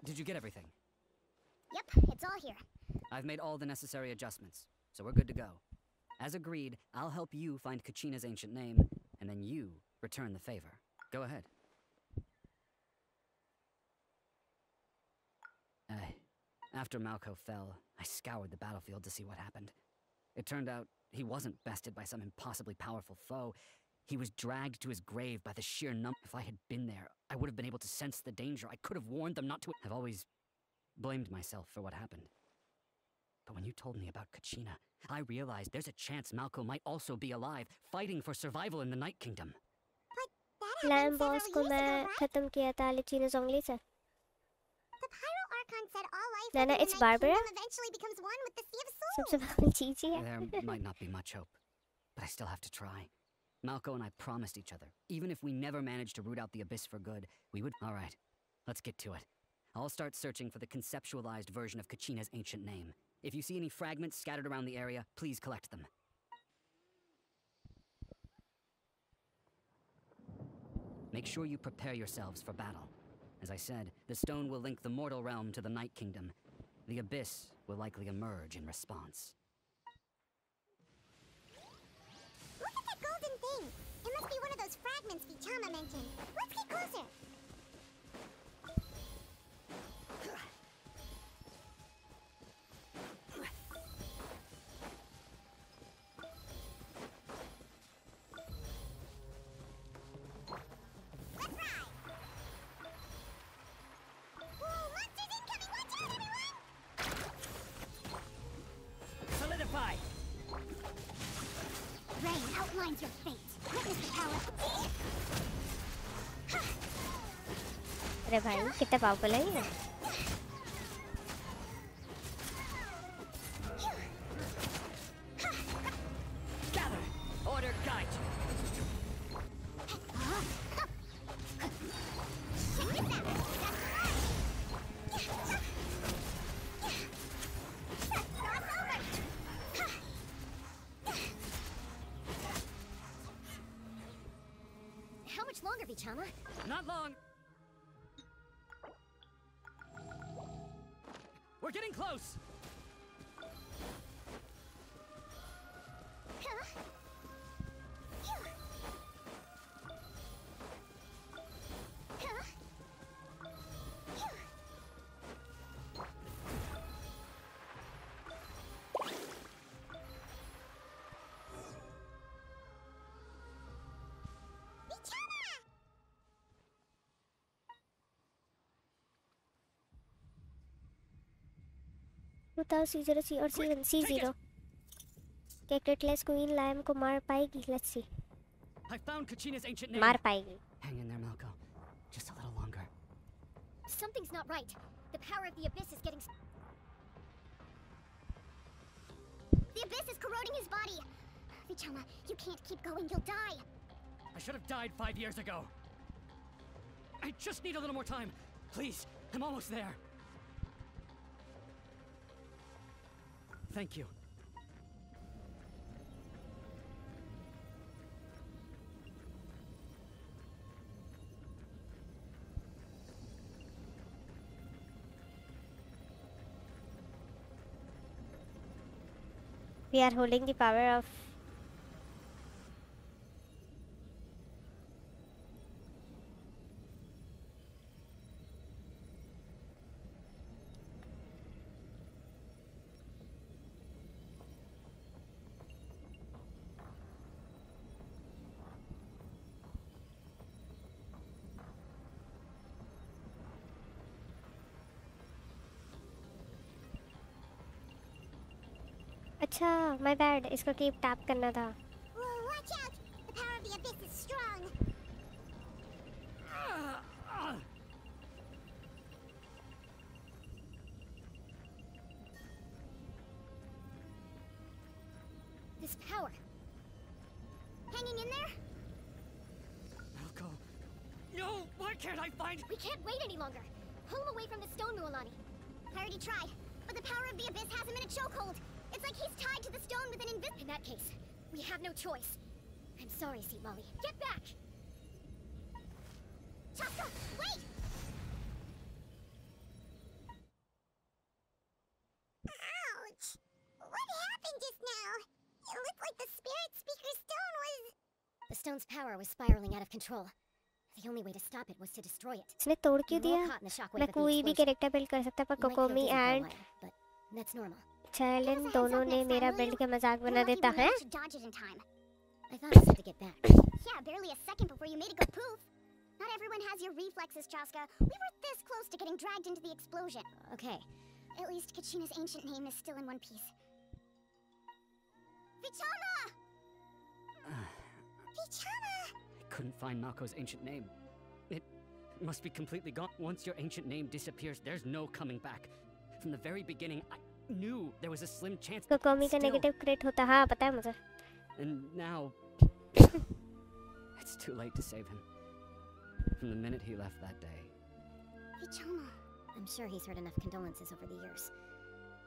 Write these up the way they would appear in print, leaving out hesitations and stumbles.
Did you get everything? Yep, it's all here. I've made all the necessary adjustments, so we're good to go. As agreed, I'll help you find Kachina's ancient name, and then you return the favor. Go ahead. After Malko fell, I scoured the battlefield to see what happened. It turned out he wasn't bested by some impossibly powerful foe. He was dragged to his grave by the sheer number. If I had been there, I would have been able to sense the danger. I could have warned them not to. I've always blamed myself for what happened. But when you told me about Kachina, I realized there's a chance Malko might also be alive, fighting for survival in the Night Kingdom. But that happened several years ago, right? खत्म किया था Alicina Zhongli से. The Pyro Archon said all life Nana, in it's the Night Barbara? Kingdom eventually becomes one with the Sea of Souls. सबसे बड़ी चीज़ ही है. There might not be much hope, but I still have to try. Malko and I promised each other, even if we never managed to root out the Abyss for good, we would... All right, let's get to it. I'll start searching for the conceptualized version of Kachina's ancient name. If you see any fragments scattered around the area, please collect them. Make sure you prepare yourselves for battle. As I said, the stone will link the mortal realm to the Night Kingdom. The Abyss will likely emerge in response. Look at that golden thing! It must be one of those fragments Vichama mentioned. Let's get closer! Outlines your fate. Witness the power. अरे भाई कितना powerful है ये. Gather. Order guide. How much longer, Vichama? Not long. We're getting close. बताओ C0 C और C0 क्या क्रिटलेस queen lime को मार पाएगी? Let's see. I found Kachina's ancient name. मार पाएगी. Hang in there, Malko. Just a little longer. Something's not right. The power of the Abyss is getting... The Abyss is corroding his body. Vichama, you can't keep going. You'll die. I should have died 5 years ago. I just need a little more time. Please, I'm almost there. Thank you. We are holding the power of अच्छा my bad इसको keep tap करना था. Whoa, watch out! The power of the Abyss is strong. This power. Hanging in there? Malko. No! Why can't I find... We can't wait any longer. Pull him away from the stone, Mualani. I already tried, but the power of the Abyss has him in a chokehold. It's like he's tied to the stone with an In that case, we have no choice. I'm sorry, Seat Molly. Get back! Chaska, wait! Ouch! What happened just now? It looked like the spirit speaker stone was... The stone's power was spiraling out of control. The only way to stop it was to destroy it. इसने तोड़ क्यों दिया? मैं कोई भी character build कर सकता पर कोकोमी एंड चाइल्ड दोनों ने मेरा बिल्ड के मजाक बना देता है. I thought I said to get back. Yeah, barely a second before you made it go poof. Not everyone has your reflexes, Chaska. We were this close to getting dragged into the explosion. Okay. At least Kachina's ancient name is still in one piece. Vichama! Vichama! I couldn't find Malko's ancient name. It must be completely gone. Once your ancient name disappears, there's no coming back. From the very beginning, I knew there was a slim chance. कोकोमी का negative क्रिट होता हाँ पता है मुझे. And now, it's too late to save him. From the minute he left that day. Vichama. I'm sure he's heard enough condolences over the years.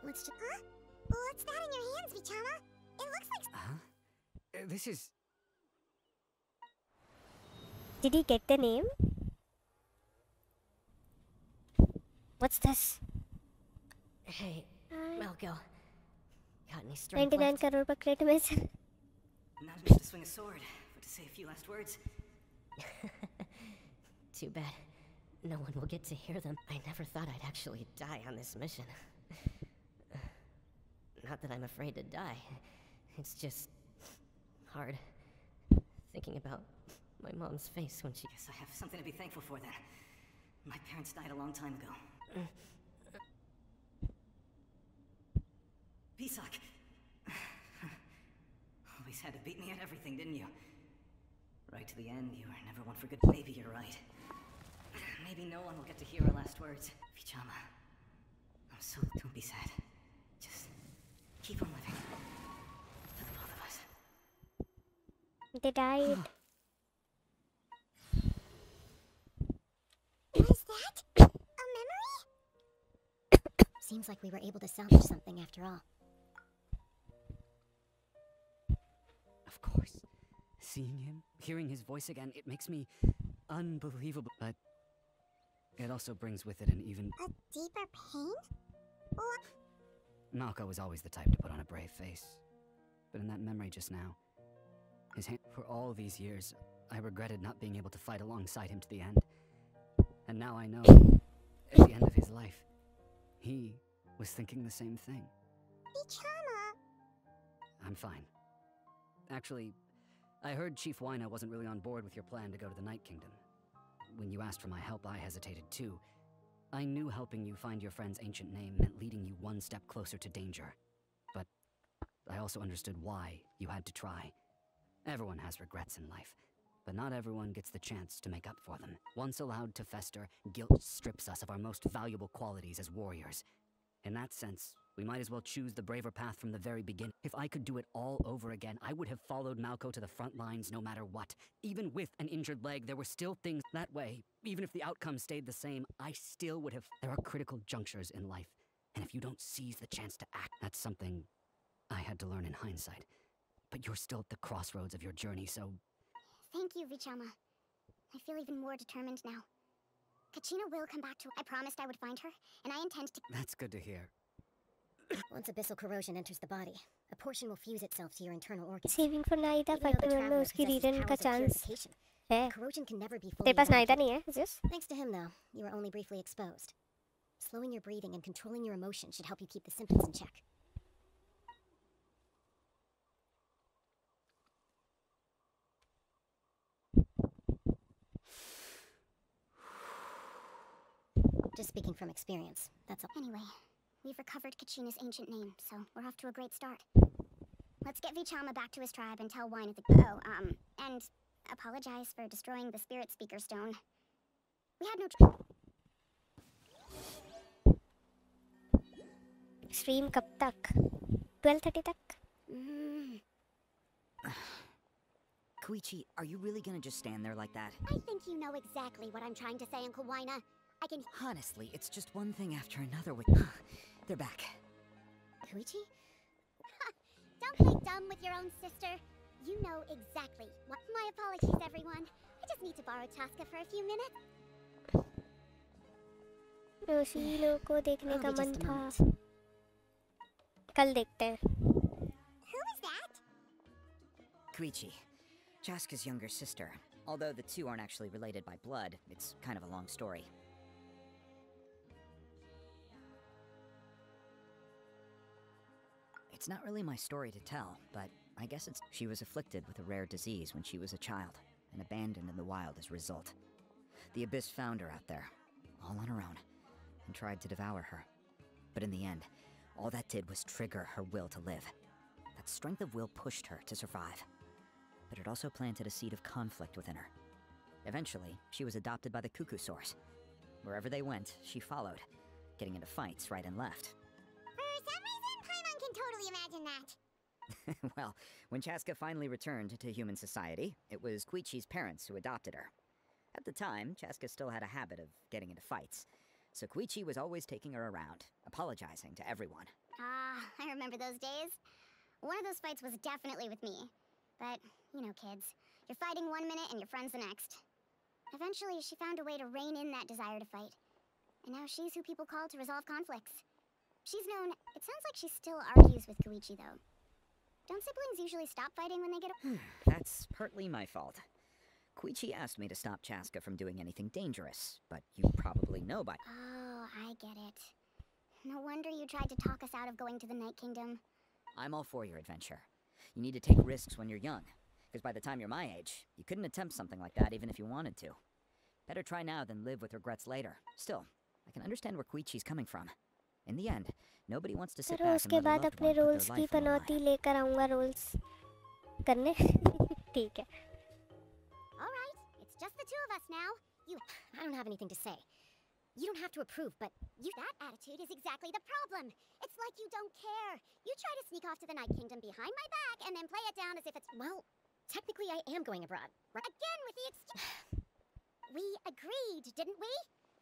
Let's just... Huh? What's that in your hands, Vichama? It looks like... Huh? This is... Did he get the name? What's this? Hey, Malko. Got any strength 99 left? crore per crate में से. Not enough to swing a sword, but to say a few last words. Too bad. No one will get to hear them. I never thought I'd actually die on this mission. Not that I'm afraid to die. It's just hard thinking about my mom's face when she... Guess I have something to be thankful for then. My parents died a long time ago. Pisak! Always had to beat me at everything, didn't you? Right to the end, you were never one for good... Maybe you're right. Maybe no one will get to hear our last words. Vichama. I'm so... Don't be sad. Just keep on living. For the both of us. They died. Was that a memory? Seems like we were able to salvage something after all. Of course. Seeing him, hearing his voice again, it makes me unbelievable. But it also brings with it an even... A deeper pain? What? Malko was always the type to put on a brave face. But in that memory just now, his hand... For all these years, I regretted not being able to fight alongside him to the end. And now I know, at the end of his life, he was thinking the same thing. Vichama! I'm fine. Actually, I heard Chief Wyna wasn't really on board with your plan to go to the Night Kingdom. When you asked for my help, I hesitated too. I knew helping you find your friend's ancient name meant leading you one step closer to danger. But I also understood why you had to try. Everyone has regrets in life, but not everyone gets the chance to make up for them. Once allowed to fester, guilt strips us of our most valuable qualities as warriors. In that sense, we might as well choose the braver path from the very beginning. If I could do it all over again, I would have followed Malko to the front lines no matter what. Even with an injured leg, there were still things that way. Even if the outcome stayed the same, I still would have... There are critical junctures in life, and if you don't seize the chance to act, that's something I had to learn in hindsight. But you're still at the crossroads of your journey, so... Thank you, Vichama. I feel even more determined now. Kachina will come back to... I promised I would find her, and I intend to... That's good to hear. Once abyssal corrosion enters the body, a portion will fuse itself to your internal organs. Saving for Naida, Even though but the में traveler उसकी possesses reason का powers of chance purification, है. corrosion can never be fully तेरे पास Naida eradicated. नहीं है, just. Thanks to him, though, you were only briefly exposed. Slowing your breathing and controlling your emotions should help you keep the symptoms in check. Just speaking from experience, that's all. Anyway, we've recovered Kachina's ancient name, so we're off to a great start. Let's get Vichama back to his tribe and tell Wine the... and apologize for destroying the Spirit Speaker Stone. We had no... Stream कब तक? 12:30 तक? Koichi, are you really gonna just stand there like that? I think you know exactly what I'm trying to say, Uncle Wyna. I can... Honestly, it's just one thing after another with... They're back. Koichi? Don't play dumb with your own sister. You know exactly what. My apologies, everyone. I just need to borrow Chaska for a few minutes. रोशीलो को देखने Oh, का just मन a था. moment. कल देखते हैं. Who is that? Koichi, Chaska's younger sister. Although the two aren't actually related by blood, it's kind of a long story. It's not really my story to tell, but I guess it's... She was afflicted with a rare disease when she was a child, and abandoned in the wild as a result. The Abyss found her out there, all on her own, and tried to devour her. But in the end, all that did was trigger her will to live. That strength of will pushed her to survive. But it also planted a seed of conflict within her. Eventually, she was adopted by the Cuckoo Source. Wherever they went, she followed, getting into fights right and left. For some reason, Paimon can totally imagine that. Well, when Chaska finally returned to human society, it was Koichi's parents who adopted her. At the time, Chaska still had a habit of getting into fights, so Koichi was always taking her around, apologizing to everyone. I remember those days. One of those fights was definitely with me. But, you know, kids. You're fighting one minute and your friend's the next. Eventually, she found a way to rein in that desire to fight. And now she's who people call to resolve conflicts. She's known... It sounds like she still argues with Koichi, though. Don't siblings usually stop fighting when they get... That's partly my fault. Koichi asked me to stop Chaska from doing anything dangerous, but you probably know by... Oh, I get it. No wonder you tried to talk us out of going to the Night Kingdom. I'm all for your adventure. You need to take risks when you're young, because by the time you're my age, you couldn't attempt something like that even if you wanted to. Better try now than live with regrets later. Still, I can understand where Koichi's coming from. In the end, nobody wants to sit फिर back and उसके let a बाद loved अपने one put roles their की life on the Panauti line. लेकर आऊंगा roles करने. ठीक है. All right, it's just the two of us now. I don't have anything to say. You don't have to approve, but that attitude is exactly the problem. It's like you don't care. You try to sneak off to the Night Kingdom behind my back and then play it down as if it's... Well, technically I am going abroad. Right? Again with the We agreed, didn't we?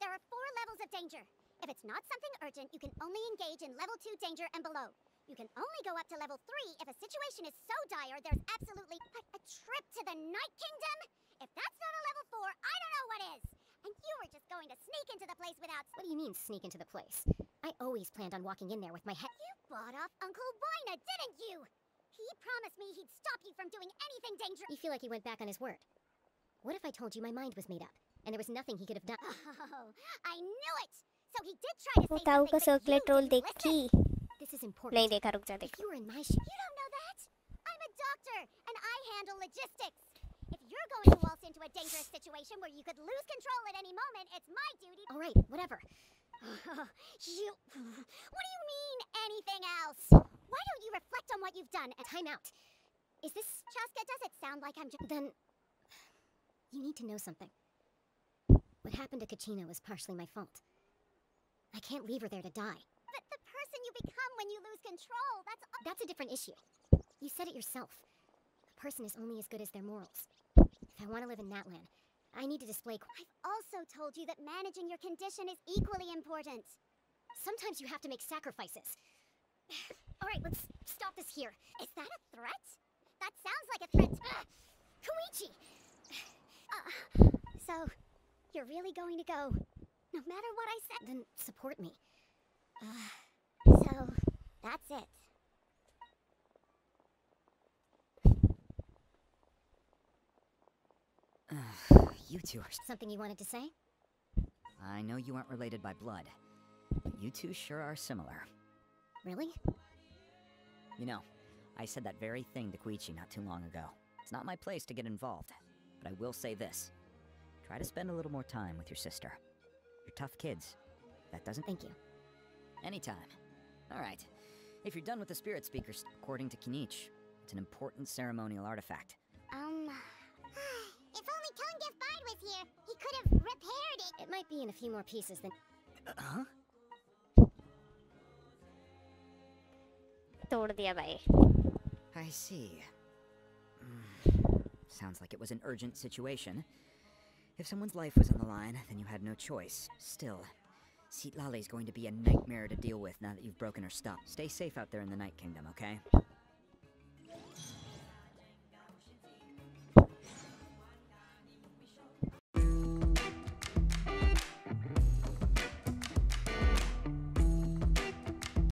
There are 4 levels of danger. If it's not something urgent, you can only engage in level 2 danger and below. You can only go up to level 3 if a situation is so dire there's absolutely... A trip to the Night Kingdom? If that's not a level 4, I don't know what is. And you were just going to sneak into the place without... What do you mean, sneak into the place? I always planned on walking in there with my head... You bought off Uncle Wina, didn't you? He promised me he'd stop you from doing anything dangerous... You feel like he went back on his word. What if I told you my mind was made up, and there was nothing he could have done? Oh, I knew it! So he did try to say ताऊ का something, but you circulate roll didn't देखी. listen. This is important. नहीं देखा, रुक जा If देख. you were in my shoes... You don't know that? I'm a doctor, and I handle logistics. If you're going to waltz into a dangerous situation where you could lose control at any moment, it's my duty... All right, whatever. You... What do you mean, anything else? Why don't you reflect on what you've done and time out? Is this... Chaska, does it sound like I'm just... Then... You need to know something. What happened to Kachina was partially my fault. I can't leave her there to die. But the person you become when you lose control, that's a different issue. You said it yourself. A person is only as good as their morals. If I want to live in Natlan, I need to display... I've also told you that managing your condition is equally important. Sometimes you have to make sacrifices. All right, let's stop this here. Is that a threat? That sounds like a threat. Koichi! So, you're really going to go, no matter what I said? Then support me. So, that's it. You two are... Something you wanted to say? I know you aren't related by blood, but you two sure are similar. Really? You know, I said that very thing to Koichi not too long ago. It's not my place to get involved, but I will say this. Try to spend a little more time with your sister. You're tough kids. That doesn't... Thank you. Anytime. Alright. If you're done with the spirit speakers, according to Kinich, it's an important ceremonial artifact. If only Tone Bide was here, he could have repaired it. It might be in a few more pieces than... Huh? तोड़ दिया भाई. I see. Sounds like it was an urgent situation. If someone's life was on the line, then you had no choice. Still, Seat Lale's going to be a nightmare to deal with now that you've broken her stuff. Stay safe out there in the Night Kingdom, okay?